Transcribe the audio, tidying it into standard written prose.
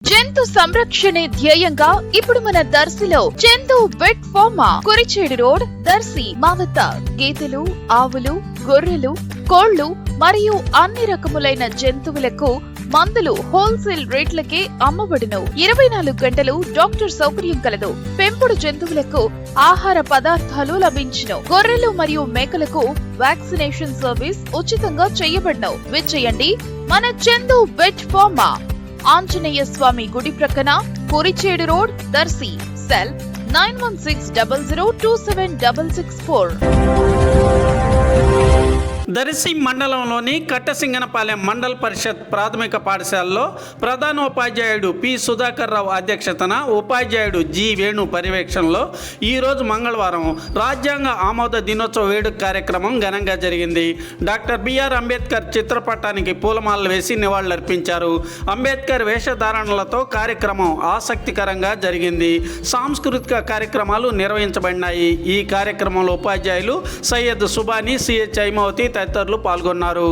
జంతు సంరక్షణే ధ్యేయంగా ఇప్పుడు మన దర్శిలో Chandu vet pharma Kurichedu road Darsi మా వద్ద గేదెలు, ఆవులు, గొర్రెలు, కోళ్లు మరియు అన్ని రకములైన జంతువులకు మందులు హోల్సేల్ రేట్లకే అమ్మబడును. 24 గంటలు డాక్టర్ సౌకర్యం కలదు. పెంపుడు జంతువులకు ఆహార పదార్థాలు లభించును. గొర్రెలు మరియు మేకలకు వ్యాక్సినేషన్ సర్వీస్ ఉచితంగా చేయబడును. విచ్చేయండి మన చందు వెట్ ఫార్మా, ఆంజనేయ స్వామి గుడి ప్రక్కన, కురిచేడు రోడ్, దర్శి. సెల్ 9160027664. దర్శి మండలంలోని కట్టసింగనపాలెం మండల పరిషత్ ప్రాథమిక పాఠశాలలో ప్రధానోపాధ్యాయుడు పి సుధాకర్ రావు అధ్యక్షతన ఉపాధ్యాయుడు జి వేణు పర్యవేక్షణలో ఈరోజు మంగళవారం రాజ్యాంగ ఆమోద దినోత్సవ వేడుక కార్యక్రమం ఘనంగా జరిగింది. డాక్టర్ బిఆర్ అంబేద్కర్ చిత్రపటానికి పూలమాలలు వేసి నివాళులర్పించారు. అంబేద్కర్ వేషధారణలతో కార్యక్రమం ఆసక్తికరంగా జరిగింది. సాంస్కృతిక కార్యక్రమాలు నిర్వహించబడినాయి. ఈ కార్యక్రమంలో ఉపాధ్యాయులు సయ్యద్ సుబానీ, సిహెచ్ ఐమావతి తదితరులు పాల్గొన్నారు.